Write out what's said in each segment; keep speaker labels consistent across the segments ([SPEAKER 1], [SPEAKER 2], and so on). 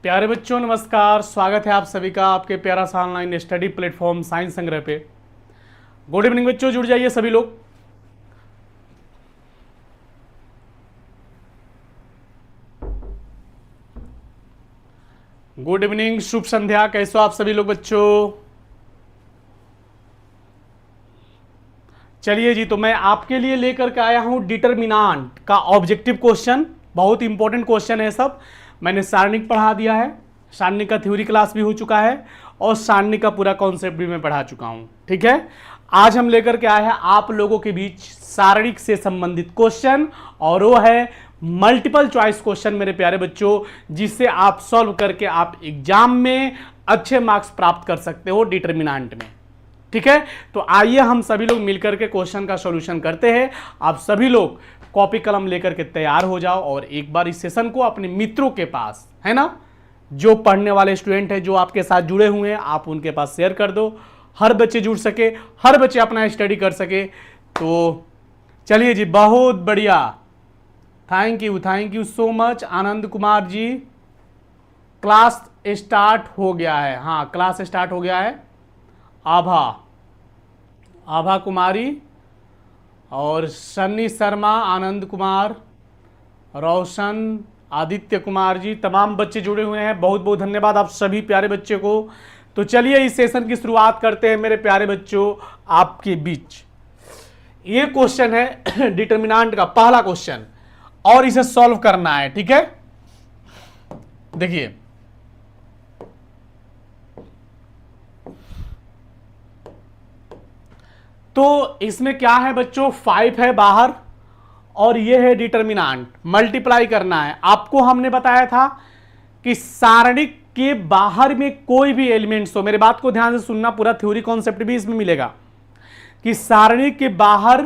[SPEAKER 1] प्यारे बच्चों नमस्कार, स्वागत है आप सभी का आपके प्यारा सा ऑनलाइन स्टडी प्लेटफॉर्म साइंस संग्रह पे। गुड इवनिंग बच्चों, जुड़ जाइए सभी लोग। गुड इवनिंग, शुभ संध्या, कैसे हो आप सभी लोग बच्चों। चलिए जी, तो मैं आपके लिए लेकर के आया हूं डिटरमिनेंट का ऑब्जेक्टिव क्वेश्चन। बहुत इंपॉर्टेंट क्वेश्चन है सब। मैंने सारणिक पढ़ा दिया है, सारणिक का थ्योरी क्लास भी हो चुका है और सारणिक का पूरा कॉन्सेप्ट भी मैं पढ़ा चुका हूं। ठीक है, आज हम लेकर के आए हैं आप लोगों के बीच सारणिक से संबंधित क्वेश्चन, और वो है मल्टीपल चॉइस क्वेश्चन मेरे प्यारे बच्चों, जिससे आप सॉल्व करके आप एग्जाम में अच्छे मार्क्स प्राप्त कर सकते हो डिटरमिनेंट में। ठीक है, तो आइए हम सभी लोग मिलकर के क्वेश्चन का सॉल्यूशन करते हैं। आप सभी लोग कॉपी कलम लेकर के तैयार हो जाओ और एक बार इस सेशन को अपने मित्रों के पास, है ना, जो पढ़ने वाले स्टूडेंट हैं, जो आपके साथ जुड़े हुए हैं, आप उनके पास शेयर कर दो। हर बच्चे जुड़ सके, हर बच्चे अपना स्टडी कर सके। तो चलिए जी, बहुत बढ़िया, thank you so much Anand Kumar ji. Class start हो गया है, हाँ क्लास स्टार्ट हो गया है। आभा कुमारी और सन्नी शर्मा, आनंद कुमार, रोशन, आदित्य कुमार जी, तमाम बच्चे जुड़े हुए हैं। बहुत बहुत धन्यवाद आप सभी प्यारे बच्चे को। तो चलिए इस सेशन की शुरुआत करते हैं मेरे प्यारे बच्चों आपके बीच। ये क्वेश्चन है डिटरमिनेंट का पहला क्वेश्चन और इसे सॉल्व करना है। ठीक है, देखिए तो इसमें क्या है बच्चों, 5 है बाहर और ये है डिटरमिनेंट, मल्टीप्लाई करना है। आपको हमने बताया था कि सारणिक के बाहर में कोई भी एलिमेंट्स हो, मेरे बात को ध्यान से सुनना, पूरा थ्योरी कॉन्सेप्ट भी इसमें मिलेगा, कि सारणिक के बाहर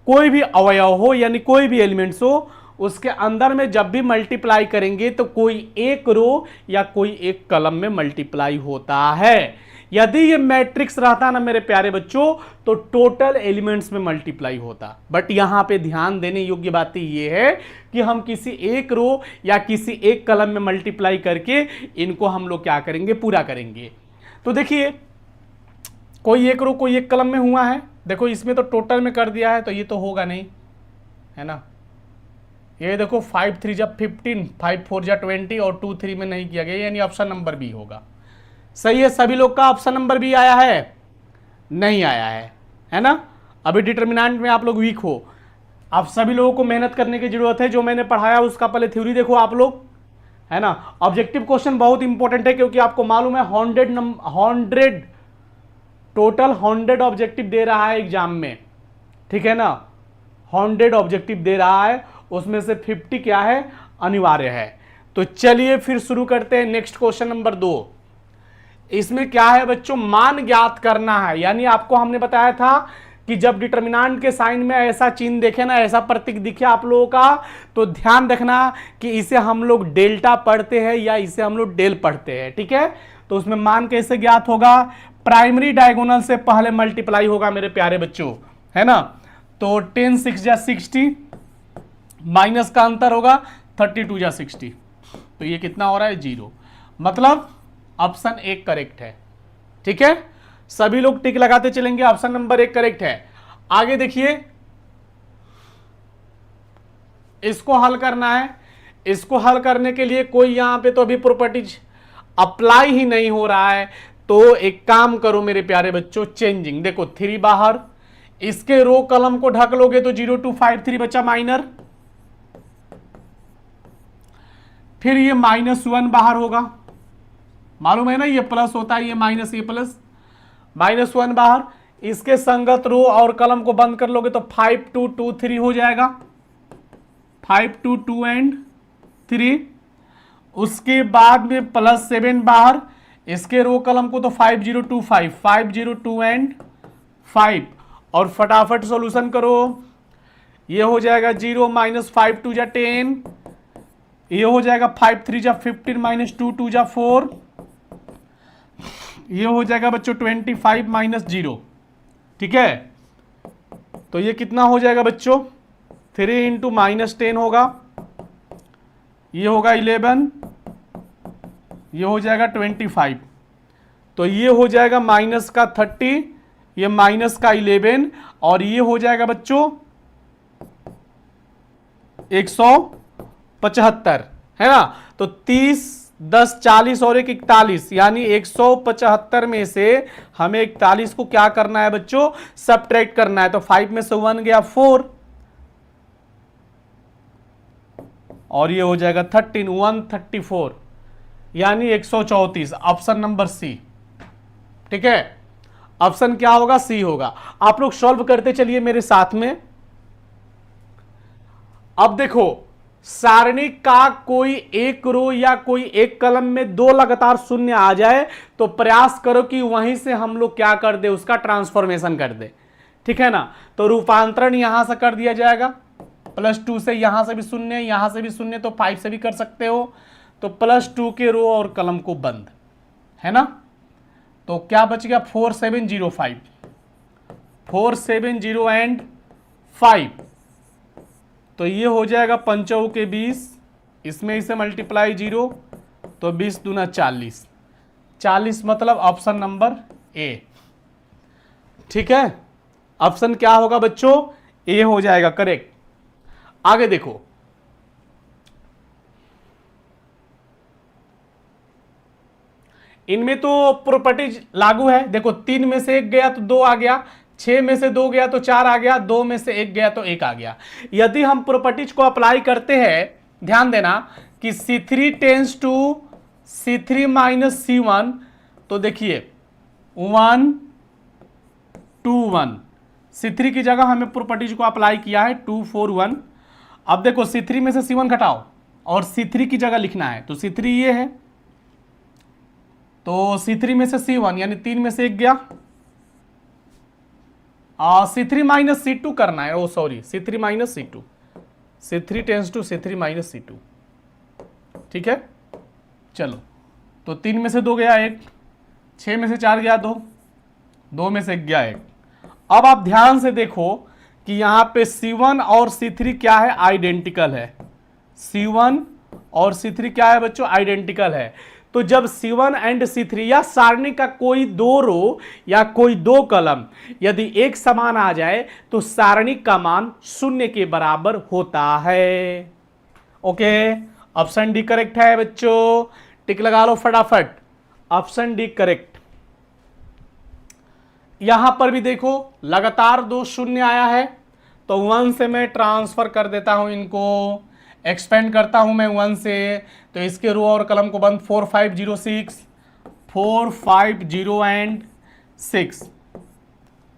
[SPEAKER 1] कोई भी अवयव हो यानी कोई भी एलिमेंट्स हो, उसके अंदर में जब भी मल्टीप्लाई करेंगे तो कोई एक रो या कोई एक कॉलम में मल्टीप्लाई होता है। यदि ये मैट्रिक्स रहता ना मेरे प्यारे बच्चों, तो टोटल एलिमेंट्स में मल्टीप्लाई होता। बट यहां पे ध्यान देने योग्य बात ये है कि हम किसी एक रो या किसी एक कॉलम में मल्टीप्लाई करके इनको हम लोग क्या करेंगे, पूरा करेंगे। तो देखिए, कोई एक रो कोई एक कॉलम में हुआ है, देखो इसमें तो टोटल में कर दिया है, तो ये तो होगा नहीं, है ना। ये देखो 5 3 जा 15, 5 4 जा 20 और 2 3 में नहीं किया गया, यानी ऑप्शन नंबर बी होगा। सही है, सभी लोग का ऑप्शन नंबर बी आया है, नहीं आया है ना। अभी डिटरमिनेंट में आप लोग वीक हो, आप सभी लोगों को मेहनत करने की जरूरत है। जो मैंने पढ़ाया उसका पहले थ्योरी देखो आप लोग, है ना। ऑब्जेक्टिव क्वेश्चन बहुत इंपॉर्टेंट है, क्योंकि आपको मालूम है 100 टोटल 100 ऑब्जेक्टिव दे रहा है एग्जाम में, ठीक है ना। 100 ऑब्जेक्टिव दे रहा है, उसमें से 50 क्या है, अनिवार्य है। तो चलिए फिर शुरू करते हैं। नेक्स्ट क्वेश्चन नंबर 2, इसमें क्या है बच्चों, मान ज्ञात करना है। यानी आपको हमने बताया था कि जब डिटरमिनेंट के साइन में ऐसा चिन्ह देखे ना, ऐसा प्रतीक दिखे आप लोगों का, तो ध्यान रखना कि इसे हम लोग डेल्टा पढ़ते हैं या इसे हम लोग डेल पढ़ते हैं। ठीक है, तो उसमें मान कैसे ज्ञात होगा, प्राइमरी डायगोनल से पहले मल्टीप्लाई होगा मेरे प्यारे बच्चों, है ना। तो 10 6 जा 60, माइनस का अंतर होगा 32 जा 60, तो ये कितना हो रहा है, 0। मतलब ऑप्शन 1 करेक्ट है। ठीक है, सभी लोग टिक लगाते चलेंगे, ऑप्शन नंबर 1 करेक्ट है। आगे देखिए, इसको हल करना है। इसको हल करने के लिए कोई यहां पे तो अभी प्रॉपर्टीज अप्लाई ही नहीं हो रहा है, तो एक काम करो मेरे प्यारे बच्चों, चेंजिंग, देखो 3 बाहर, इसके रो कलम को ढक लोगे तो 0 2 5 3 बचा माइनर, फिर ये -1 बाहर होगा, मालूम है ना, ये प्लस होता है, ये माइनस, ये प्लस, -1 बाहर। इसके संगत रो और कलम को बंद कर लोगे तो 5 2 2 3 हो जाएगा, 5 2 2 एंड 3। उसके बाद में +7 बाहर, इसके रो कलम को तो 5 0 2 5, 5 0 2 एंड 5, और फटाफट सॉल्यूशन करो। ये हो जाएगा 0 -5 2 जा 10, ये हो जाएगा 5 3 जा 15 -2 2 जा 4, ये हो जाएगा बच्चों 25 -0। ठीक है, तो ये कितना हो जाएगा बच्चों, 3 × -10 होगा, ये होगा 11 ये हो जाएगा 25, तो ये हो जाएगा माइनस का 30, ये माइनस का 11, और ये हो जाएगा बच्चों 175, है ना। तो 30, 10, 40 और 41, यानी 175 में से हमें 41 को क्या करना है बच्चों, सबट्रैक्ट करना है। तो 5 में से 1 गया 4, और ये हो जाएगा 13, 134, यानी 134। ऑप्शन नंबर सी, ठीक है। ऑप्शन क्या होगा, सी होगा। आप लोग सॉल्व करते चलिए मेरे साथ में। अब देखो, सारणी का कोई एक रो या कोई एक कलम में दो लगातार शून्य आ जाए तो प्रयास करो कि वहीं से हम लोग क्या कर दे, उसका ट्रांसफॉर्मेशन कर दे, ठीक है ना। तो रूपांतरण यहां से कर दिया जाएगा, +2 से, यहां से भी शून्य, यहां से भी शून्य, तो 5 से भी कर सकते हो। तो +2 के रो और कलम को बंद, है ना। तो क्या बच गया, 4705, 470 एंड 5, तो ये हो जाएगा 5 के 20, इसमें इसे मल्टीप्लाई 0, तो 20 दूना 40, 40 मतलब ऑप्शन नंबर ए, ठीक है। ऑप्शन क्या होगा बच्चों, ए हो जाएगा करेक्ट। आगे देखो, इनमें तो प्रॉपर्टीज लागू है। देखो 3 में से 1 गया तो 2 आ गया, 6 में से 2 गया तो 4 आ गया, 2 में से 1 गया तो 1 आ गया। यदि हम प्रॉपर्टीज को अप्लाई करते हैं, ध्यान देना कि C3 tends to C3 minus C1, तो देखिए 1 2 1, C3 की जगह हमें प्रॉपर्टीज को अप्लाई किया है 2 4 1। अब देखो C3 में से C1 घटाओ और C3 की जगह लिखना है, तो C3 ये है, तो C3 में से C1 यानी 3 में से 1 गया, C3 माइनस C2 करना है, oh sorry C3 minus C2, C3 tends to C3 minus C2, ठीक है। चलो, तो 3 में से 2 गया 1, 6 में से 4 गया 2, 2 में से 1 गया 1। अब आप ध्यान से देखो कि यहां पे C1 और C3 क्या है, आइडेंटिकल है। C1 और C3 क्या है बच्चों, आइडेंटिकल है। तो जब C1 एंड C3 या सारणी का कोई दो रो या कोई दो कलम यदि एक समान आ जाए तो सारणी का मान 0 के बराबर होता है। ओके, ऑप्शन डी करेक्ट है बच्चों, टिक लगा लो फटाफट, ऑप्शन डी करेक्ट। यहां पर भी देखो लगातार 2 शून्य आया है, तो 1 से मैं ट्रांसफर कर देता हूं, इनको एक्सपेंड करता हूं मैं 1 से, तो इसके रो और कलम को बंद, 4 5 0 6, 4 5 0 एंड 6,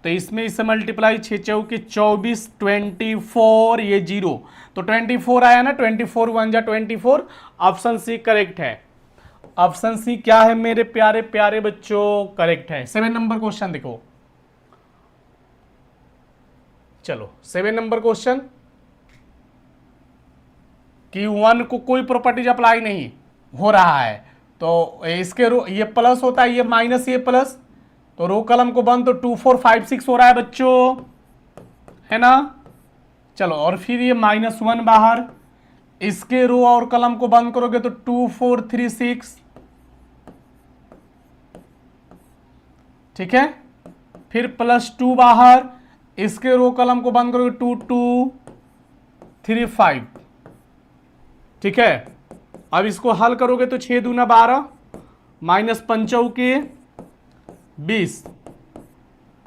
[SPEAKER 1] तो इसमें इसे मल्टीप्लाई 6 चौके 24, 24, ये 0, तो 24 आया ना, 24 1 जा 24, ऑप्शन सी करेक्ट है। ऑप्शन सी क्या है मेरे प्यारे प्यारे बच्चों, करेक्ट है। 7 नंबर क्वेश्चन देखो, चलो 7 नंबर क्वेश्चन कि 1 को कोई प्रॉपर्टीज अप्लाई नहीं हो रहा है, तो इसके रो ये प्लस होता है, ये माइनस, ये प्लस, तो रो कलम को बंद, तो 2 4 5 6 हो रहा है बच्चों, है ना। चलो, और फिर ये -1 बाहर, इसके रो और कलम को बंद करोगे तो 2 4 3 6, ठीक है। फिर +2 बाहर, इसके रो कलम को बंद करोगे 2 2 3 5, ठीक है। अब इसको हल करोगे तो 6 दूना 12, -5 के 20,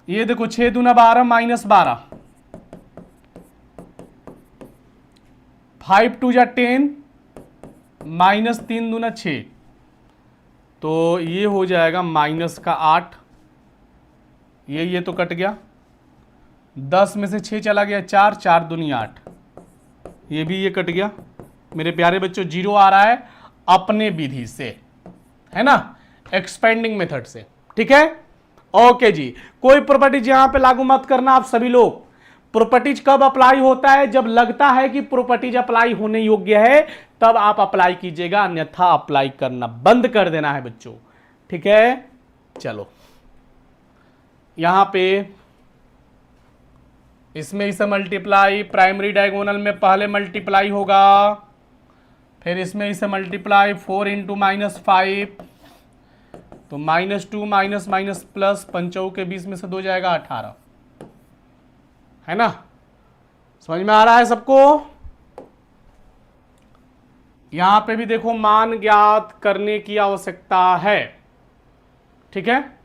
[SPEAKER 1] ये देखो 6 दूना 12 -12, 5 2 जा 10, -3 दूना 6, तो ये हो जाएगा -8, ये तो कट गया, 10 में से 6 चला गया 4, 4 दूनी 8, ये भी ये कट गया। मेरे प्यारे बच्चों 0 आ रहा है अपने विधि से, है ना, एक्सपेंडिंग मेथड से, ठीक है। ओके जी, कोई प्रॉपर्टीज यहां पे लागू मत करना आप सभी लोग। प्रॉपर्टीज कब अप्लाई होता है, जब लगता है कि प्रॉपर्टीज अप्लाई होने योग्य है तब आप अप्लाई कीजिएगा, अन्यथा अप्लाई करना बंद कर देना है बच्चों, ठीक है। चलो, यहां पे इसमें इसे मल्टीप्लाई, प्राइमरी डायगोनल में पहले मल्टीप्लाई होगा, फिर इसमें इसे मल्टीप्लाई 4 इंटू -5, तो -2 माइनस माइनस प्लस, पंचों के 20 में से 2 जाएगा 18, है ना। समझ में आ रहा है सबको। यहां पे भी देखो मान ज्ञात करने की आवश्यकता है, ठीक है।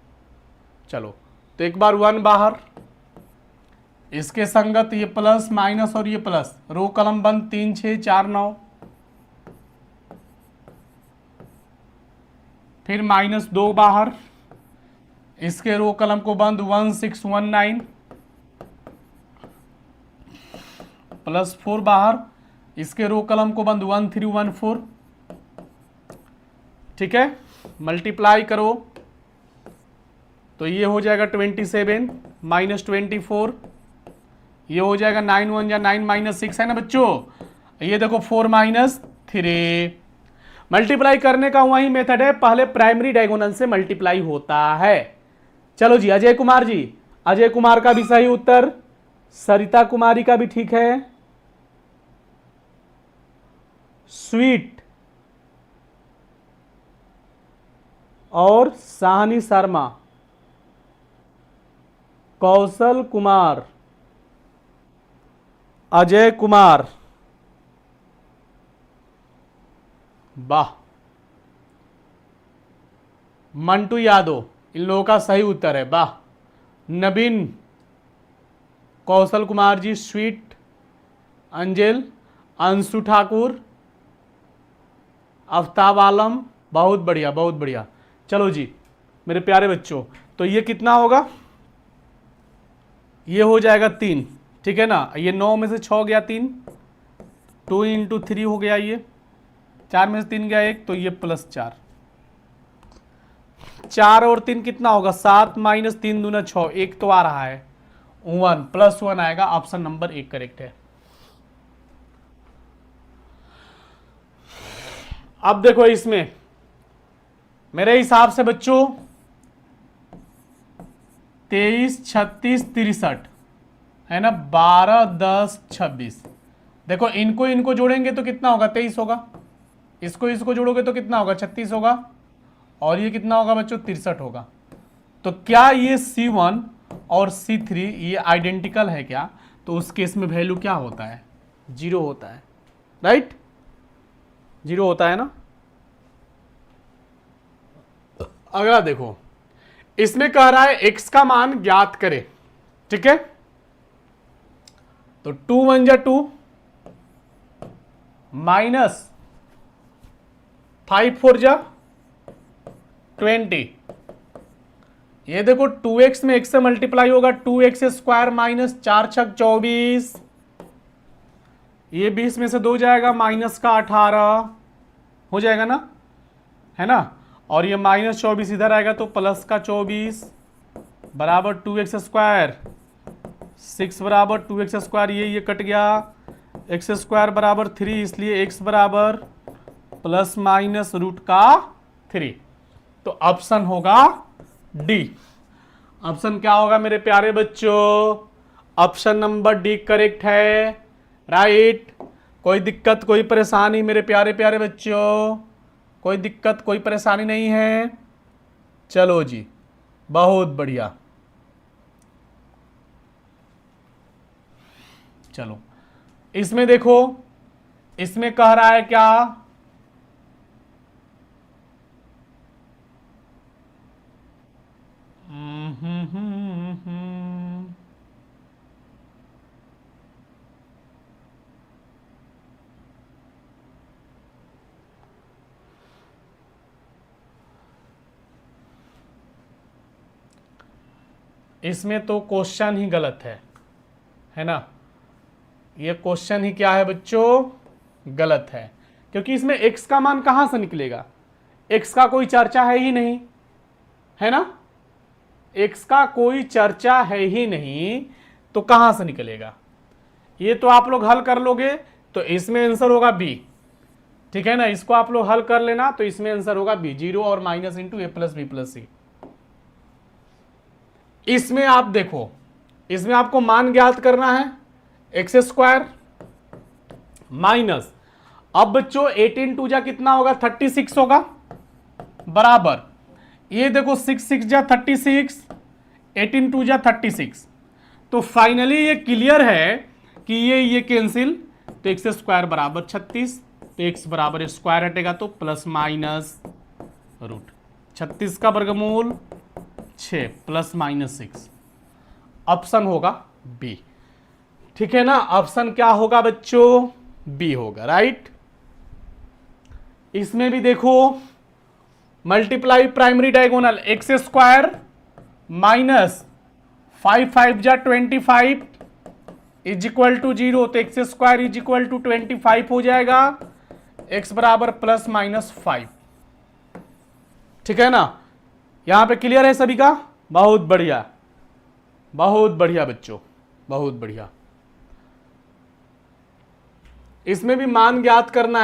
[SPEAKER 1] चलो तो एक बार 1 बाहर, इसके संगत ये प्लस माइनस और ये प्लस, रो कलम बंद, 3 6 4 9, फिर -2 बाहर, इसके रो कलम को बंद, 1 6 1 9, +4 बाहर, इसके रो कलम को बंद, 1 3 1 4, ठीक है। मल्टीप्लाई करो तो ये हो जाएगा 27 -24, ये हो जाएगा 9 1 या 9 -6, है ना बच्चों। ये देखो 4 -3। मल्टीप्लाई करने का वही मेथड है, पहले प्राइमरी डायगोनल से मल्टीप्लाई होता है। चलो जी, अजय कुमार जी, अजय कुमार का भी सही उत्तर, सरिता कुमारी का भी ठीक है, स्वीट और साहनी शर्मा, कौशल कुमार, अजय कुमार, वाह, मंटू यादव, इन लोगों का सही उत्तर है, वाह। नवीन, कौशल कुमार जी, स्वीट, अंजल, अंशु ठाकुर, आफ्ताब आलम, बहुत बढ़िया बहुत बढ़िया। चलो जी मेरे प्यारे बच्चों, तो ये कितना होगा, ये हो जाएगा 3, ठीक है ना। ये 9 में से 6 गया 3, 2 इंटू 3 हो गया, ये 4 में से 3 गया 1, तो ये +4, 4 और 3 कितना होगा, 7 - 3 दूना 6, 1 तो आ रहा है, 1 +1 आएगा। ऑप्शन नंबर 1 करेक्ट है। अब देखो इसमें मेरे हिसाब से बच्चों 23 36 63 है ना, 12 10 26। देखो इनको जोड़ेंगे तो कितना होगा, 23 होगा, इसको जोड़ोगे तो कितना होगा, 36 होगा, और ये कितना होगा बच्चों, 63 होगा। तो क्या ये C1 और C3 ये आइडेंटिकल है क्या, तो उस केस में वैल्यू क्या होता है, 0 होता है, राइट, 0 होता है ना। अगला देखो, इसमें कह रहा है x का मान ज्ञात करें, ठीक है। तो 2 1 जा 2 -5 4 जा 20, ये देखो 2x में x से मल्टीप्लाई होगा, 2x² -4 6 24, ये 20 में से 2 जाएगा, -18 हो जाएगा ना, है ना। और ये -24 इधर आएगा तो +24 बराबर 2x², 6 बराबर 2x², ये कट गया, x² बराबर 3, इसलिए x बराबर ±√3। तो ऑप्शन होगा डी। ऑप्शन क्या होगा मेरे प्यारे बच्चों, ऑप्शन नंबर डी करेक्ट है, राइट। कोई दिक्कत कोई परेशानी मेरे प्यारे प्यारे बच्चों, कोई दिक्कत कोई परेशानी नहीं है। चलो जी बहुत बढ़िया। चलो इसमें देखो, इसमें कह रहा है क्या, इसमें तो क्वेश्चन ही गलत है ना। ये क्वेश्चन ही क्या है बच्चों, गलत है, क्योंकि इसमें x का मान कहां से निकलेगा, x का कोई चर्चा है ही नहीं, है ना। x का कोई चर्चा है ही नहीं तो कहां से निकलेगा। ये तो आप लोग हल कर लोगे तो इसमें आंसर होगा बी, ठीक है ना। इसको आप लोग हल कर लेना तो इसमें आंसर होगा बी, 0 और minus into a + b + c। इसमें आप देखो, इसमें आपको मान ज्ञात करना है, x² माइनस, अब बच्चों 18 टू जा कितना होगा, 36 होगा, बराबर ये देखो 6 6 जा 36, 18 टू जा 36। तो फाइनली ये क्लियर है कि ये कैंसिल, तो एक्स स्क्वायर बराबर 36, तो एक्स बराबर स्क्वायर हटेगा तो प्लस माइनस रूट 36 का वर्गमूल 6 प्लस माइनस 6, ऑप्शन होगा बी। ठीक है ना, ऑप्शन क्या होगा बच्चों, बी होगा, राइट। इसमें भी देखो multiply primary diagonal, x square minus 5 5 जा 25 इज इक्वल टू 0, तो x square is equal to 25 हो जाएगा, एक्स बराबर प्लस माइनस 5। ठीक है ना, यहां पे क्लियर है सभी का, बहुत बढ़िया, बहुत बढ़िया बच्चों, बहुत बढ़िया। इसमें भी मान ज्ञात करना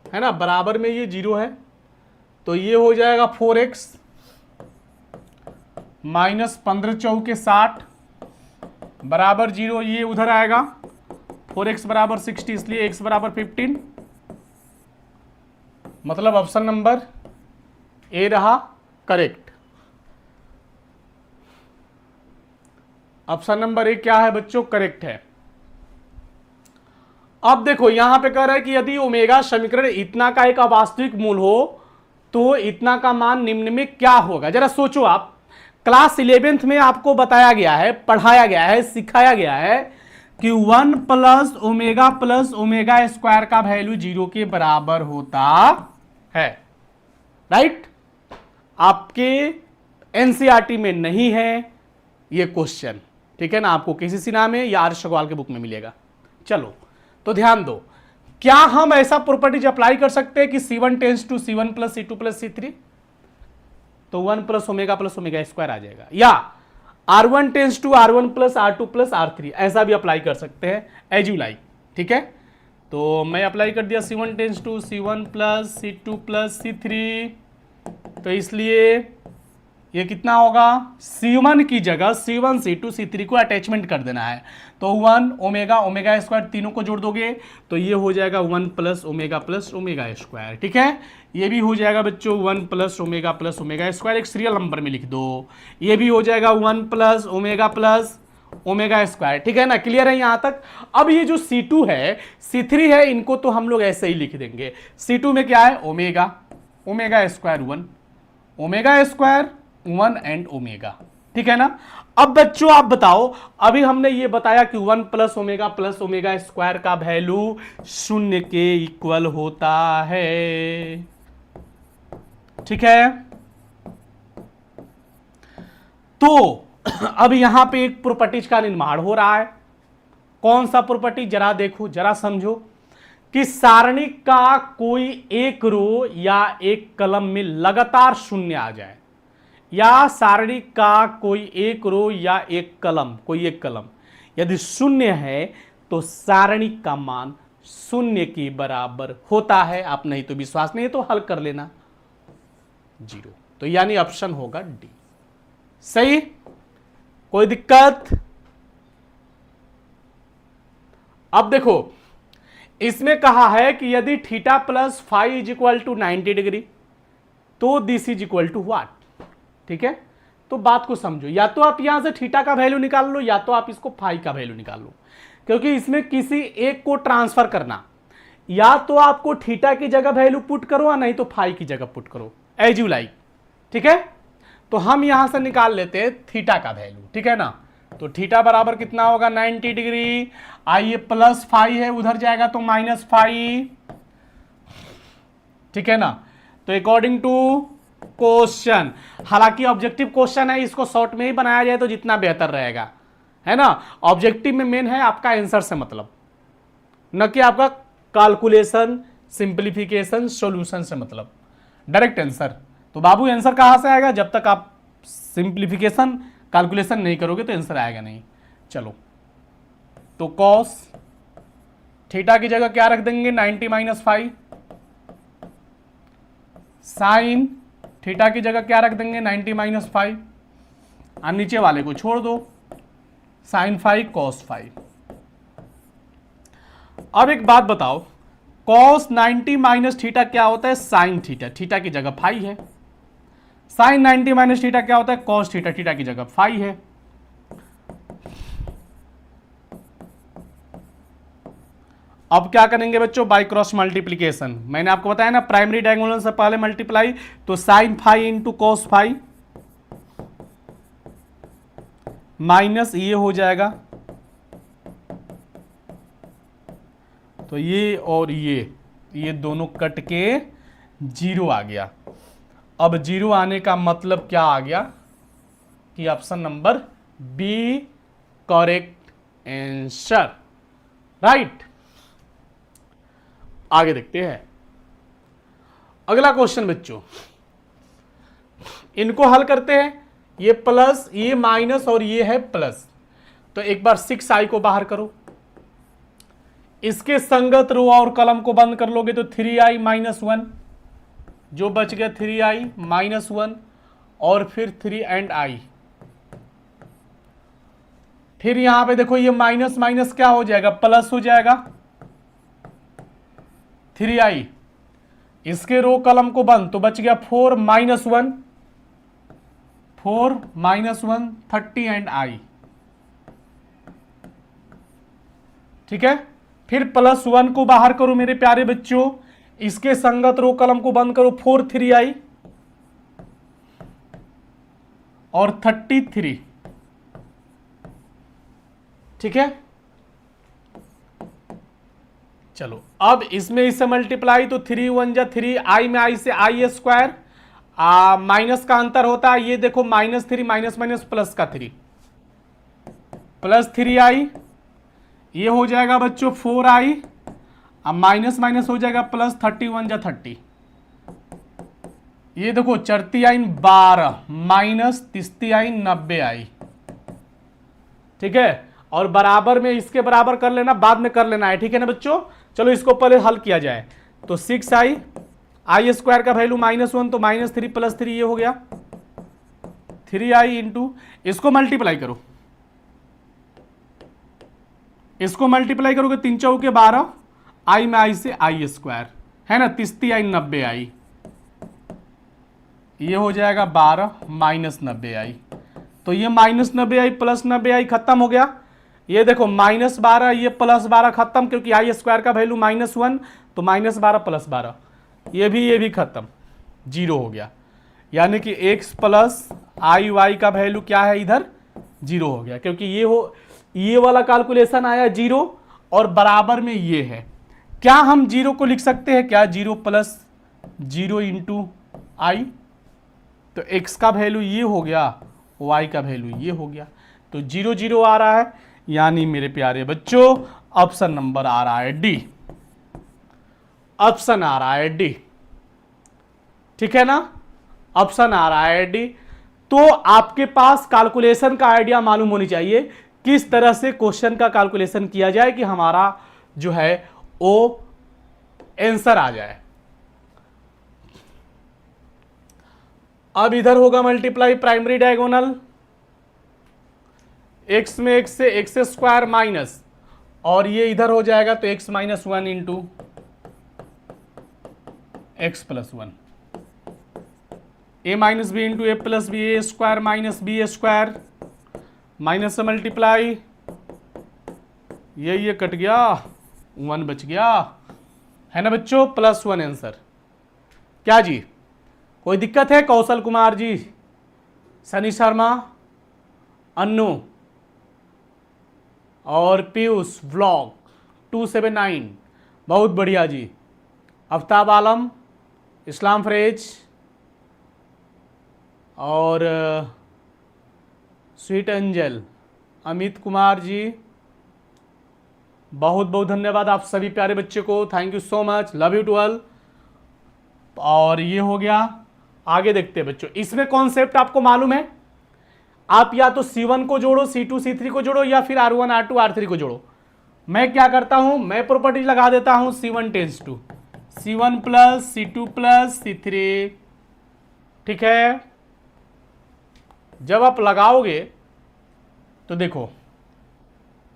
[SPEAKER 1] है ना, बराबर में ये 0 है, तो ये हो जाएगा 4x माइनस 15 चौके 60 बराबर 0, ये उधर आएगा 4x बराबर 60, इसलिए x बराबर 15, मतलब ऑप्शन नंबर ए रहा करेक्ट। ऑप्शन नंबर ए क्या है बच्चों, करेक्ट है। अब देखो यहां पे कह रहा है कि यदि ओमेगा समीकरण इतना का एक अवास्तविक मूल हो तो इतना का मान निम्न में क्या होगा। जरा सोचो आप, क्लास 11th में आपको बताया गया है, पढ़ाया गया है, सिखाया गया है कि 1 प्लस ओमेगा स्क्वायर का वैल्यू 0 के बराबर होता है, राइट। आपके एनसीईआरटी में नहीं है ये क्वेश्चन, ठीक है ना, आपको किसी सिन्हा में या आर्य अग्रवाल के बुक में मिलेगा। चलो तो ध्यान दो, क्या हम ऐसा प्रॉपर्टीज अप्लाई कर सकते हैं कि C1 tense to C1 plus C2 plus C3, तो 1 प्लस ओमेगा स्क्वायर आ जाएगा, या R1 tense to R1 plus R2 plus R3, ऐसा भी अप्लाई कर सकते हैं, एज यू लाइक। ठीक है, तो मैं अप्लाई कर दिया C1 tense to C1 plus C2 plus C3, तो इसलिए ये कितना होगा, C1 की जगह C1 C2 C3 को अटैचमेंट कर देना है, तो 1 ओमेगा स्क्वायर तीनों को जोड़ दोगे तो ये हो जाएगा 1 प्लस ओमेगा स्क्वायर। ठीक है, ये भी हो जाएगा बच्चों 1 प्लस ओमेगा स्क्वायर, एक सीरियल नंबर में लिख दो, ये भी हो जाएगा 1 प्लस ओमेगा स्क्वायर। ठीक है ना, क्लियर है यहां तक। अब ये जो C2 है C3 है, इनको तो हम लोग ऐसे ही लिख देंगे। C2 में क्या है, omega square 1, omega square 1 and omega. ठीक है ना। अब बच्चों आप बताओ, अभी हमने ये बताया कि 1 प्लस ओमेगा स्क्वायर का वैल्यू 0 के इक्वल होता है। ठीक है, तो अब यहां पे एक प्रॉपर्टीज का निर्माण हो रहा है। कौन सा प्रॉपर्टी, जरा देखो, जरा समझो कि सारणी का कोई एक रो या एक कलम में लगातार 0 आ जाए, या सारणी का कोई एक रो या एक कलम, कोई एक कलम यदि 0 है तो सारणी का मान 0 के बराबर होता है। आप नहीं तो विश्वास नहीं है तो हल कर लेना, 0। तो यानी ऑप्शन होगा डी। सही, कोई दिक्कत। अब देखो इसमें कहा है कि यदि theta plus phi is equal to 90 degree तो this is equal to what. ठीक है, तो बात को समझो, या तो आप यहां से थीटा का वैल्यू निकाल लो या तो आप इसको फाई का वैल्यू निकाल लो, क्योंकि इसमें किसी एक को ट्रांसफर करना, या तो आपको थीटा की जगह वैल्यू पुट करो या नहीं तो फाई की जगह पुट करो, एज यू लाइक। ठीक है, तो हम यहां से निकाल लेते हैं थीटा का वैल्यू। ठीक है ना, तो थीटा बराबर कितना होगा 90 डिग्री, आइए प्लस फाई है उधर जाएगा तो माइनस फाई। ठीक है ना, तो अकॉर्डिंग टू क्वेश्चन, हालांकि ऑब्जेक्टिव क्वेश्चन है, इसको शॉर्ट में ही बनाया जाए तो जितना बेहतर रहेगा, है ना। ऑब्जेक्टिव में मेन है आपका आंसर से मतलब, न कि आपका कैलकुलेशन, सिंप्लीफिकेशन, सॉल्यूशन से मतलब, डायरेक्ट आंसर। तो बाबू आंसर कहां से आएगा, जब तक आप सिंप्लीफिकेशन कैलकुलेशन नहीं करोगे तो आंसर आएगा नहीं। चलो, तो कॉस थीटा की जगह क्या रख देंगे 90 माइनस फाइव, साइन थीटा की जगह क्या रख देंगे 90 माइनस फाइव, और नीचे वाले को छोड़ दो, साइन फाइव कॉस फाइव। अब एक बात बताओ, cos 90 माइनस थीटा क्या होता है? Sine theta. थीटा की जगह फाई है। साइन 90 माइनस थीटा क्या होता है? cos theta. थीटा की जगह फाई है। अब क्या करेंगे बच्चों? By cross multiplication. मैंने आपको बताया ना प्राइमरी डायगोनल से पहले मल्टीप्लाई, तो sine phi into cos phi minus ये हो जाएगा, तो ये और ये दोनों कट के जीरो आ गया। अब जीरो आने का मतलब क्या आ गया कि option number B correct answer, right. आगे देखते हैं अगला क्वेश्चन बच्चों, इनको हल करते हैं। ये प्लस, ये माइनस और ये है प्लस, तो एक बार 6i को बाहर करो, इसके संगत रो और कलम को बंद कर लोगे तो 3i माइनस 1, जो बच गया 3i माइनस 1 और फिर 3 एंड i। फिर यहां पे देखो ये माइनस माइनस क्या हो जाएगा? प्लस हो जाएगा 3i, इसके रो कलम को बंद, तो बच गया 4 माइनस 1, 4 माइनस 1 30 एंड i, ठीक है। फिर प्लस 1 को बाहर करो मेरे प्यारे बच्चों, इसके संगत रो कलम को बंद करो, 4 3i और 33, ठीक है। चलो अब इसमें इससे मल्टीप्लाई, तो 3 1 जा 3, i में i से i स्क्वायर, माइनस का अंतर होता है, ये देखो माइनस 3 माइनस माइनस प्लस का 3, प्लस 3i, ये हो जाएगा बच्चों 4i, अब माइनस माइनस हो जाएगा प्लस, 31 जा 30, ये देखो 4 12 माइनस 30 90i, ठीक है। और बराबर में इसके बराबर कर लेना, बाद में कर लेना है, ठीक है ना बच्चों। चलो इसको पहले हल किया जाए, तो 6i, i स्क्वायर का वैल्यू -1, तो -3 + 3 ये हो गया 3i इंटू, इसको मल्टीप्लाई करो, इसको मल्टीप्लाई करोगे 3 चौके 12, i में i से i स्क्वायर है ना, 30i 90i, ये हो जाएगा 12 माइनस 90i, तो ये माइनस 90i प्लस 90i खत्म हो गया। ये देखो -12, ये +12 खत्म, क्योंकि i स्क्वायर का वैल्यू -1, तो -12 + 12, ये भी खत्म, जीरो हो गया। यानी कि x प्लस आई वाई का वैल्यू क्या है इधर? जीरो हो गया, क्योंकि ये वाला कैलकुलेशन आया जीरो और बराबर में ये है। क्या हम जीरो को लिख सकते हैं क्या? 0 + 0 इंटू आई, तो x का वैल्यू ये हो गया, y का वैल्यू ये हो गया, तो 0 0 आ रहा है, यानी मेरे प्यारे बच्चों ऑप्शन नंबर आ रहा है डी, ऑप्शन आ रहा है डी, ठीक है ना, ऑप्शन आ रहा है डी। तो आपके पास कैलकुलेशन का आइडिया मालूम होनी चाहिए, किस तरह से क्वेश्चन का कैलकुलेशन किया जाए कि हमारा जो है वो आंसर आ जाए। अब इधर होगा मल्टीप्लाई प्राइमरी डायगोनल, x में x से x स्क्वायर माइनस, और ये इधर हो जाएगा तो x minus 1 into x plus 1, a minus B into A plus B, A square minus B square, minus से मल्टीप्लाई, ये कट गया, 1 बच गया, है ना बच्चों, +1 आंसर। क्या जी कोई दिक्कत है? कौशल कुमार जी, सनी शर्मा, अन्नू और पीयूष व्लॉग 279, बहुत बढ़िया जी, आफ्ताब आलम, इस्लाम फरेज और स्वीट एंजल, अमित कुमार जी, बहुत बहुत धन्यवाद आप सभी प्यारे बच्चे को, thank you so much, love you to all. और ये हो गया, आगे देखते हैं बच्चों, इसमें कॉन्सेप्ट आपको मालूम है, आप या तो C1 को जोड़ो, C2 C3 को जोड़ो, या फिर R1 R2 R3 को जोड़ो। मैं क्या करता हूं, मैं प्रॉपर्टी लगा देता हूं, C1 tense to C1 plus C2 plus C3, ठीक है। जब आप लगाओगे तो देखो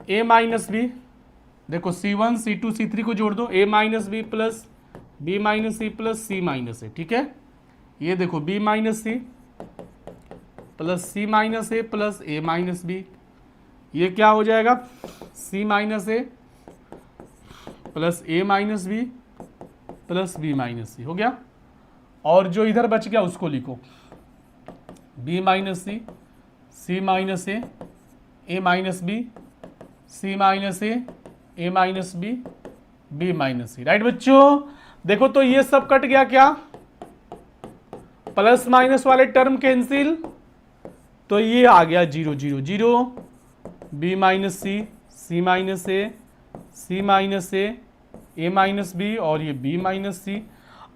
[SPEAKER 1] a माइनस बी देखो C1 C2 C3 को जोड़ दो, a minus B plus B minus C plus C minus A, ठीक है। ये देखो b minus C plus C minus A plus A minus B, ये क्या हो जाएगा c minus A plus A minus B plus B minus C, हो गया। और जो इधर बच गया उसको लिखो b माइनस सी माइनस ए माइनस बी सी माइनस ए माइनस बी माइनस सी, राइट बच्चों। देखो तो ये सब कट गया, क्या प्लस माइनस वाले टर्म कैंसिल, तो ये आ गया 0 0 0, बी माइनस सी माइनस ए सी माइनस ए माइनस बी और ये बी माइनस सी।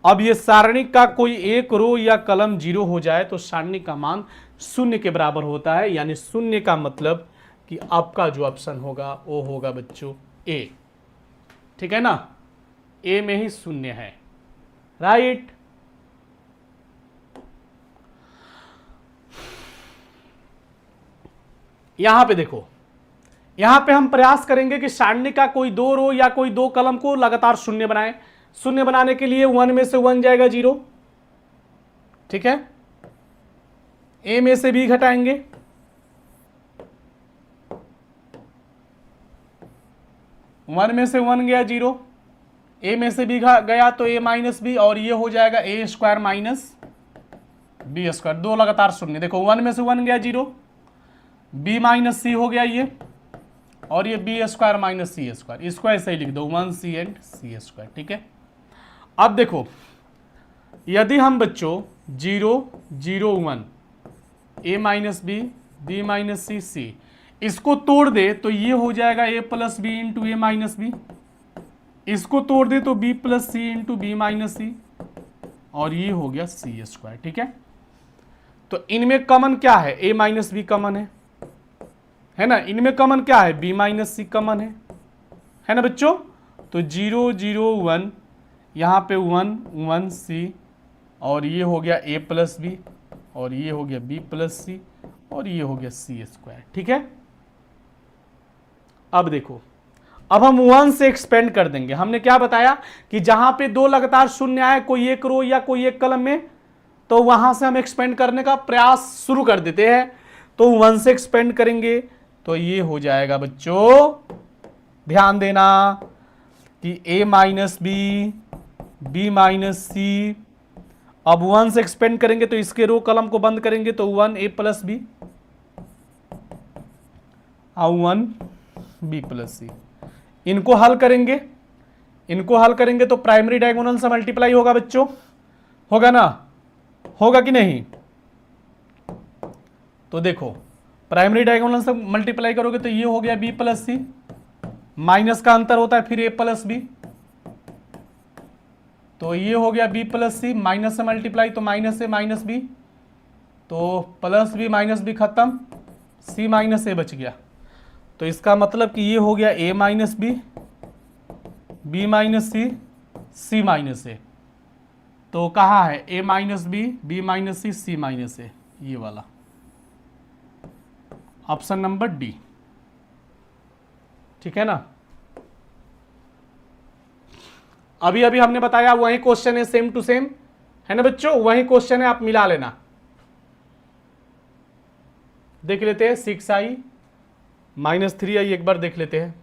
[SPEAKER 1] अब ये सारणिक का कोई एक रो या कलम 0 हो जाए तो सारणिक का मान 0 के बराबर होता है, यानी 0 का मतलब कि आपका जो ऑप्शन होगा वो होगा बच्चों ए, ठीक है ना, ए में ही 0 है, राइट। यहां पे देखो, यहां पे हम प्रयास करेंगे कि सारणी का कोई दो रो या कोई दो कलम को लगातार 0 बनाएं। 0 बनाने के लिए 1 में से 1 जाएगा 0, ठीक है। ए में से बी घटाएंगे, वन में से 1 गया 0, ए में से बी गया तो ए माइनस बी और ये हो जाएगा ए स्क्वायर माइनस बी स्क्वायर, दो लगातार 0। देखो 1 में से 1 गया 0, बी माइनस सी हो गया ये, और ये बी स्क्वायर माइनस सी स्क्वायर, इसको ऐसे ही लिख दो 1c एंड सी स्क्वायर, ठीक है। अब देखो यदि हम बच्चों 0 0 1 ए माइनस बी माइनस सी इसको तोड़ दे तो ये हो जाएगा ए प्लस बी इंटू ए माइनस बी, इसको तोड़ दे तो बी प्लस सी इंटू बी माइनस सी, और ये हो गया सी स्क्वायर, ठीक है। तो इनमें कॉमन क्या है, ए माइनस बी कॉमन है ना, इनमें कॉमन क्या है, बी माइनस सी कॉमन है ना बच्चों। तो 0 0 1 यहाँ पे 1 1 सी, और ये हो गया ए प्लस बी, और ये हो गया बी प्लस सी, और ये हो गया सी स्क्वायर, ठीक है। अब देखो, अब हम 1 से एक्सपेंड कर देंगे। हमने क्या बताया कि जहां पे दो लगातार 0 आए कोई एक रो या कोई एक कलम में, तो वहां से हम एक्सपेंड करने का प्रयास शुरू कर देते हैं। तो 1 से एक्सपेंड करेंगे तो ये हो जाएगा बच्चों, ध्यान देना कि a माइनस बी माइनस सी। अब 1 से एक्सपेंड करेंगे तो इसके रो कलम को बंद करेंगे तो 1 a प्लस बी और 1 b प्लस सी। इनको हल करेंगे तो प्राइमरी डायगोनल से मल्टीप्लाई होगा बच्चों, होगा ना, होगा कि नहीं। तो देखो प्राइमरी डायगोनल से मल्टीप्लाई करोगे तो ये हो गया b प्लस सी, माइनस का अंतर होता है फिर a प्लस बी, तो ये हो गया b प्लस सी, माइनस से मल्टीप्लाई तो माइनस से माइनस बी, तो प्लस बी माइनस बी खत्म, c माइनस ए बच गया। तो इसका मतलब कि ये हो गया a minus B minus C minus A. तो कहाँ है a minus B minus C minus A, ये वाला ऑप्शन नंबर डी, ठीक है ना। अभी हमने बताया वही क्वेश्चन है, सेम टू सेम है ना बच्चों, वही क्वेश्चन है, आप मिला लेना। देख लेते हैं 6i माइनस 3i, एक बार देख लेते हैं।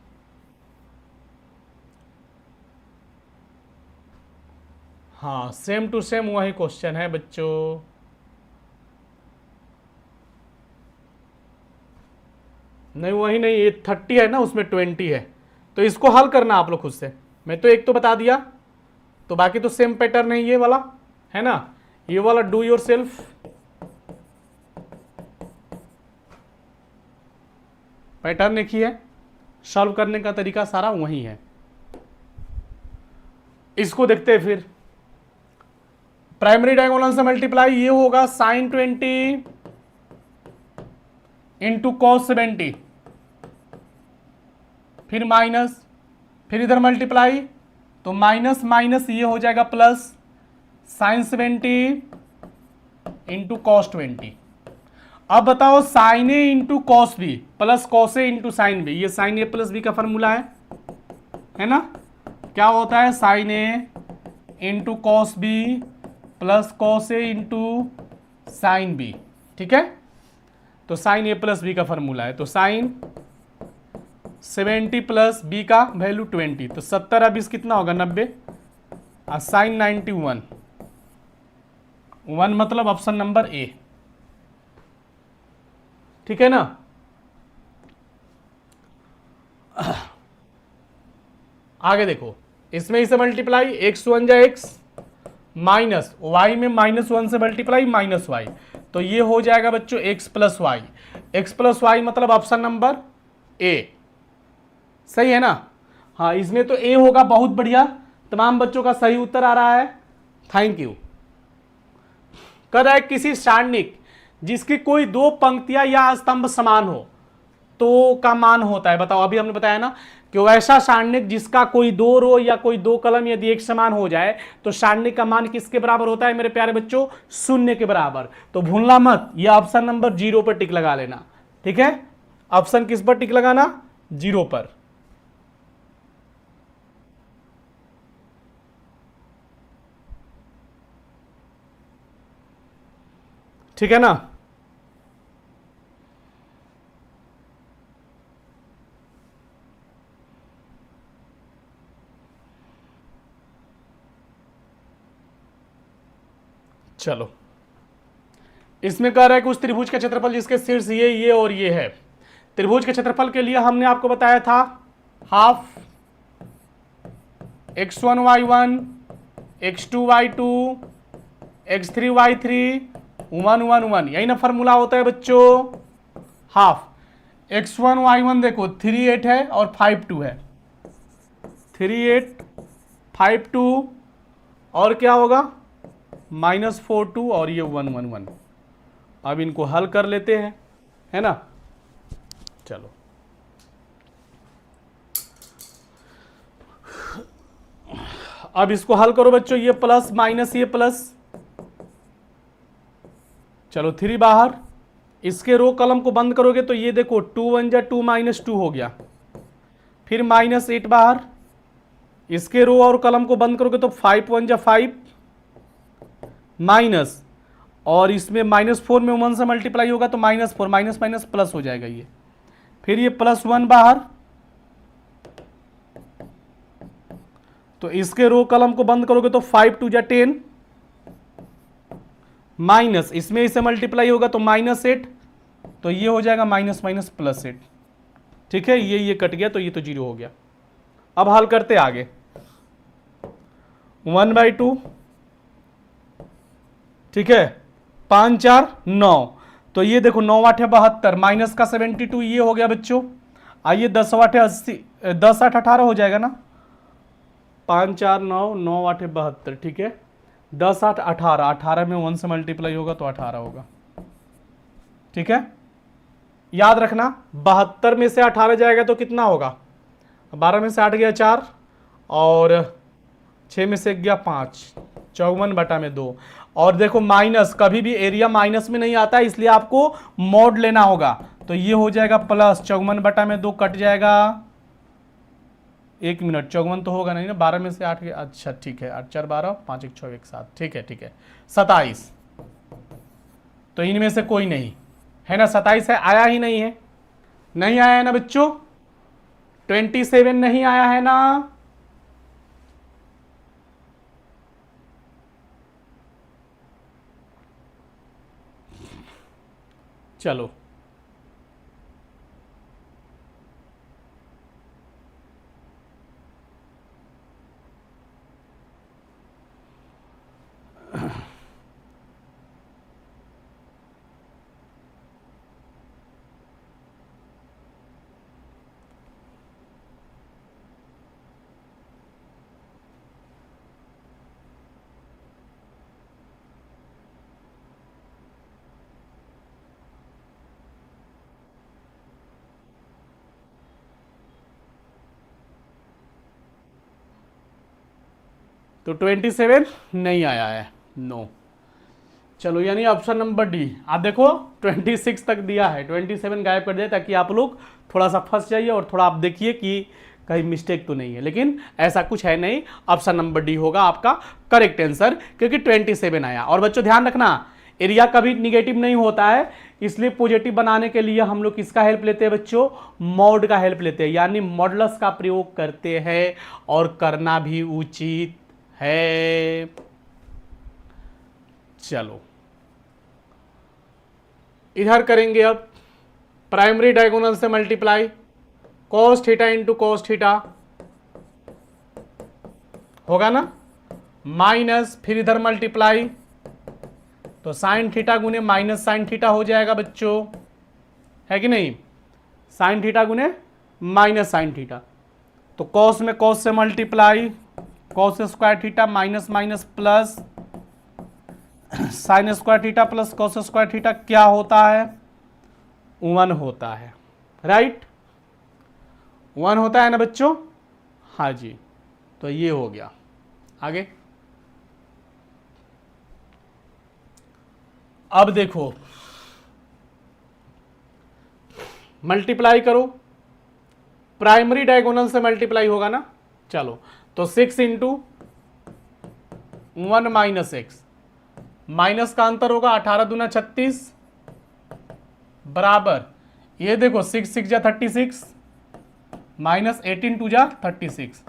[SPEAKER 1] हाँ सेम टू सेम वही क्वेश्चन है बच्चों। नहीं वही नहीं, ये 30 है ना, उसमें 20 है, तो इसको हल करना आप लोग खुद से। मैं तो एक तो बता दिया, तो बाकी तो सेम पैटर्न है, ये वाला है ना, ये वाला डू योर सेल्फ। पैटर्न एक ही है, सॉल्व करने का तरीका सारा वही है। इसको देखते हैं फिर, प्राइमरी डायगोनल से मल्टीप्लाई, ये होगा साइन 20 इंटू कॉस 70, फिर माइनस, फिर इधर मल्टीप्लाई तो माइनस माइनस ये हो जाएगा प्लस, साइन 70 इंटू कॉस 20। अब बताओ sine A into cos B plus cos A into sine B, ये साइन ए प्लस बी का फॉर्मूला है, है ना, क्या होता है sine A into cos B plus cos A into sine B, ठीक है। तो साइन ए प्लस बी का फॉर्मूला है, तो साइन 70 प्लस बी का वैल्यू 20, तो 70 अब इस कितना होगा 90, और साइन 91, 1 मतलब ऑप्शन नंबर ए, ठीक है ना। आगे देखो, इसमें इसे मल्टीप्लाई x1 जा x माइनस वाई में -1 से मल्टीप्लाई माइनस वाई, तो ये हो जाएगा बच्चों x plus Y, X plus Y मतलब ऑप्शन नंबर ए, सही है ना। हाँ इसमें तो ए होगा, बहुत बढ़िया, तमाम बच्चों का सही उत्तर आ रहा है, थैंक यू। कर रहा है किसी सारणिक जिसकी कोई दो पंक्तियां या स्तंभ समान हो तो का मान होता है, बताओ। अभी हमने बताया ना कि वैसा सारणिक जिसका कोई दो रो या कोई दो कलम यदि एक समान हो जाए तो सारणिक का मान किसके बराबर होता है मेरे प्यारे बच्चों, शून्य के बराबर। तो भूलना मत, यह ऑप्शन नंबर 0 पर टिक लगा लेना, ठीक है। ऑप्शन किस पर टिक लगाना, 0 पर। ठीक है ना। चलो, इसमें कह रहा है कि उस त्रिभुज का क्षेत्रफल जिसके शीर्ष ये और ये है। त्रिभुज के क्षेत्रफल के लिए हमने आपको बताया था हाफ x1y1 x2y2 x3y3 1 1 1, यही ना फॉर्मूला होता है बच्चों। हाफ x1y1 देखो 3 8 है और 5 2 है, 3 8 5 2, और क्या होगा -4 2 और ये 1 1 1। अब इनको हल कर लेते हैं, है ना। चलो अब इसको हल करो बच्चों, ये प्लस माइनस ये प्लस, चलो 3 बाहर, इसके रो कलम को बंद करोगे तो ये देखो 2 1 जा 2 -2 हो गया, फिर -8 बाहर, इसके रो और कलम को बंद करोगे तो 5 1 जा 5 माइनस, और इसमें -4 में 1 से मल्टीप्लाई होगा तो -4 माइनस माइनस प्लस हो जाएगा ये, फिर ये +1 बाहर, तो इसके रो कलम को बंद करोगे तो 5 2 जा 10 माइनस, इसमें इसे मल्टीप्लाई होगा तो -8, तो ये हो जाएगा माइनस माइनस +8, ठीक है। ये कट गया तो ये तो 0 हो गया। अब हल करते आगे, 1/2, ठीक है, 5 4 9, तो ये देखो 9 8 72 माइनस का 72 ये हो गया बच्चों। आइए 10 8 80, 10 8 18 हो जाएगा ना, 5 4 9 9 8 72, ठीक है। 10 8 18, 18 में 1 से मल्टीप्लाई होगा तो 18 होगा, ठीक है। याद रखना 72 में से 18 जाएगा तो कितना होगा, 12 में से 8 गया 4 और 6 में से गया 5, 54/2। और देखो माइनस, कभी भी एरिया माइनस में नहीं आता है, इसलिए आपको मोड लेना होगा, तो ये हो जाएगा प्लस 54/2 कट जाएगा, 1 मिनट 54 तो होगा नहीं ना, 12 में से 8 गया, अच्छा ठीक है, 8 4 12 5 1 6 1 7, ठीक है 27, तो इनमें से कोई नहीं है ना, 27 है, आया ही नहीं है, नहीं आया है ना बच्चों, 27 नहीं आया है ना। चलो तो 27 नहीं आया है, नो। चलो यानी ऑप्शन नंबर डी। आप देखो 26 तक दिया है, 27 गायब कर दिया ताकि आप लोग थोड़ा सा फंस जाइए और थोड़ा आप देखिए कि कहीं मिस्टेक तो नहीं है, लेकिन ऐसा कुछ है नहीं। ऑप्शन नंबर डी होगा आपका करेक्ट आंसर, क्योंकि 27 आया। और बच्चों ध्यान रखना, एरिया कभी निगेटिव नहीं होता है, इसलिए पॉजिटिव बनाने के लिए हम लोग किसका हेल्प लेते हैं बच्चों? मॉड का हेल्प लेते हैं, यानी मॉडुलस का प्रयोग करते हैं, और करना भी उचित है। चलो इधर करेंगे अब प्राइमरी डायगोनल से multiply, cos theta into cos theta होगा ना, माइनस फिर इधर मल्टीप्लाई, तो साइन थीटा गुने माइनस साइन थीटा हो जाएगा बच्चों, है कि नहीं? साइन थीटा गुने माइनस साइन थीटा, तो cos में cos से multiply, cos square theta minus minus plus sine square theta plus cos square theta क्या होता है? 1 होता है, राइट? 1 होता है ना बच्चों? हाँ जी, तो ये हो गया। आगे अब देखो, मल्टीप्लाई करो, प्राइमरी डायगोनल से मल्टीप्लाई होगा ना। चलो तो 6 इंटू 1 माइनस एक्स, माइनस का अंतर होगा 18 दूना 36 बराबर, ये देखो 6 6 जा 36 माइनस 18 2 जा 36,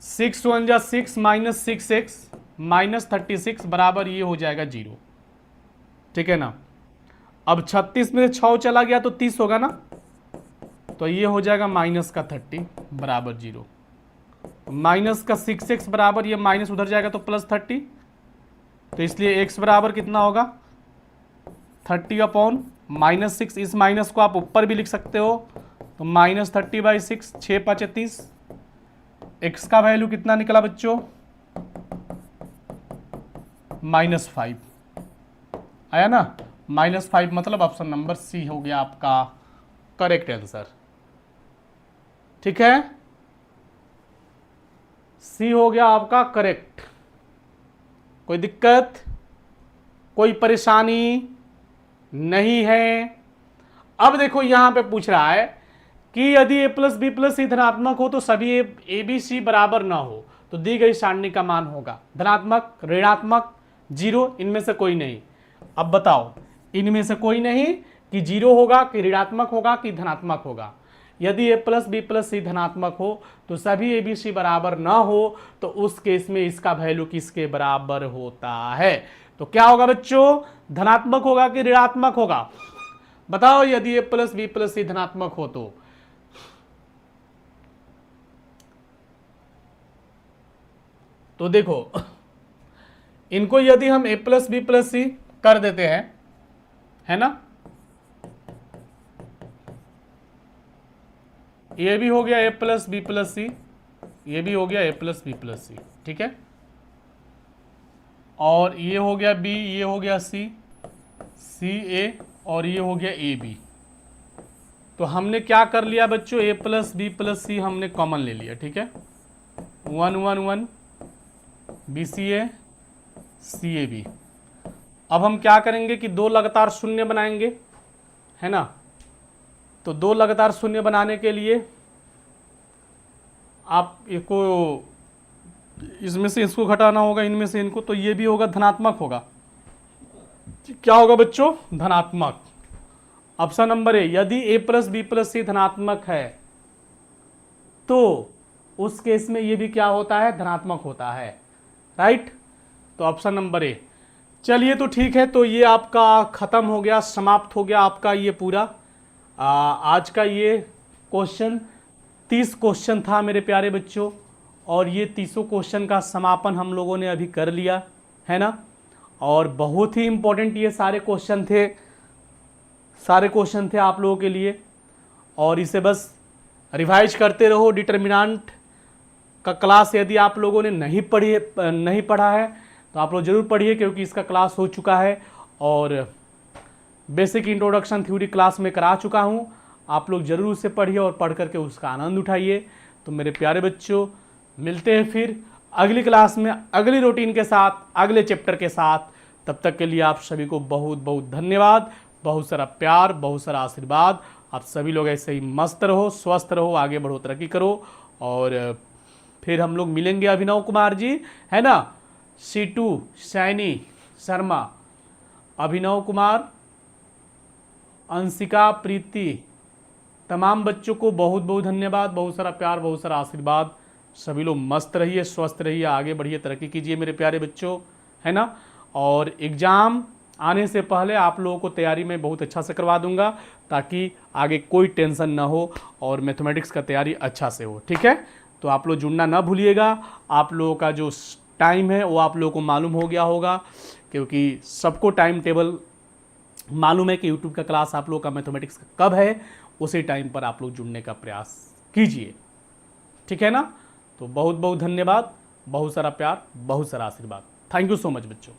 [SPEAKER 1] 6 1 जा 6 माइनस 6x माइनस 36 बराबर ये हो जाएगा 0, ठीक है ना। अब 36 में 6 चला गया तो 30 होगा ना, तो ये हो जाएगा माइनस का 30 बराबर 0, माइनस का 6x बराबर ये माइनस उधर जाएगा तो प्लस 30, तो इसलिए x बराबर कितना होगा? 30 अपॉन माइनस 6, इस माइनस को आप ऊपर भी लिख सकते हो, तो माइनस 30/6, 6 5 30, x का वैल्यू कितना निकला बच्चों? -5 आया ना, -5, मतलब ऑप्शन नंबर सी हो गया आपका करेक्ट आंसर, ठीक है? सी हो गया आपका करेक्ट। कोई दिक्कत, कोई परेशानी नहीं है? अब देखो यहां पे पूछ रहा है कि यदि a प्लस बी प्लस सी धनात्मक हो तो सभी ए बी सी बराबर ना हो तो दी गई सारणी का मान होगा धनात्मक, ऋणात्मक, 0, इनमें से कोई नहीं। अब बताओ, इनमें से कोई नहीं कि 0 होगा कि ऋणात्मक होगा कि धनात्मक होगा। यदि a प्लस बी प्लस सी धनात्मक हो तो सभी ए बी सी बराबर ना हो तो उस केस में इसका वैल्यू किसके बराबर होता है? तो क्या होगा बच्चों? धनात्मक होगा कि ऋणात्मक होगा? बताओ, यदि a प्लस बी प्लस सी धनात्मक हो तो देखो इनको यदि हम a प्लस बी प्लस सी कर देते हैं, है ना, ये भी हो गया a प्लस बी प्लस सी, ये भी हो गया a प्लस बी प्लस सी, ठीक है, और ये हो गया b, ये हो गया c, सी ए, और ये हो गया ए बी। तो हमने क्या कर लिया बच्चों? a प्लस बी प्लस सी हमने कॉमन ले लिया, ठीक है, 1 1 1 बी सी ए बी। अब हम क्या करेंगे कि 2 लगातार शून्य बनाएंगे, है ना। तो 2 लगातार शून्य बनाने के लिए आप इसको, इसमें से इसको घटाना होगा, इनमें से इनको, तो ये भी होगा धनात्मक होगा। क्या होगा बच्चों? धनात्मक। ऑप्शन नंबर ए, यदि ए प्लस बी प्लस सी धनात्मक है तो उस केस में ये भी क्या होता है? धनात्मक होता है, राइट। तो ऑप्शन नंबर ए। चलिए तो ठीक है, तो ये आपका खत्म हो गया, समाप्त हो गया आपका ये पूरा आज का ये क्वेश्चन। 30 क्वेश्चन था मेरे प्यारे बच्चों, और ये 30 क्वेश्चन का समापन हम लोगों ने अभी कर लिया, है ना। और बहुत ही इम्पोर्टेंट ये सारे क्वेश्चन थे आप लोगों के लिए, और इसे बस रिवाइज करते रहो। डिटर्मिनेंट का क्लास यदि आप लोगों ने नहीं पढ़ा है तो आप लोग जरूर पढ़िए, क्योंकि इसका क्लास हो चुका है, और बेसिक इंट्रोडक्शन थ्योरी क्लास में करा चुका हूँ। आप लोग जरूर उसे पढ़िए और पढ़ करके उसका आनंद उठाइए। तो मेरे प्यारे बच्चों, मिलते हैं फिर अगली क्लास में अगली रूटीन के साथ, अगले चैप्टर के साथ। तब तक के लिए आप सभी को बहुत बहुत धन्यवाद, बहुत सारा प्यार, बहुत सारा आशीर्वाद। आप सभी लोग ऐसे ही मस्त रहो, स्वस्थ रहो, आगे बढ़ो, तरक्की करो। और फिर हम लोग मिलेंगे। अभिनव कुमार जी है ना, सीटू, सैनी शर्मा, अभिनव कुमार, अंशिका, प्रीति, तमाम बच्चों को बहुत बहुत धन्यवाद, बहुत सारा प्यार, बहुत सारा आशीर्वाद। सभी लोग मस्त रहिए, स्वस्थ रहिए, आगे बढ़िए, तरक्की कीजिए मेरे प्यारे बच्चों, है ना। और एग्ज़ाम आने से पहले आप लोगों को तैयारी में बहुत अच्छा से करवा दूंगा, ताकि आगे कोई टेंशन ना हो और मैथमेटिक्स का तैयारी अच्छा से हो, ठीक है। तो आप लोग जुड़ना ना भूलिएगा। आप लोगों का जो टाइम है वो आप लोगों को मालूम हो गया होगा, क्योंकि सबको टाइम टेबल मालूम है कि यूट्यूब का क्लास आप लोग का मैथमेटिक्स का कब है। उसी टाइम पर आप लोग जुड़ने का प्रयास कीजिए, ठीक है ना। तो बहुत बहुत धन्यवाद, बहुत सारा प्यार, बहुत सारा आशीर्वाद। थैंक यू सो मच बच्चों।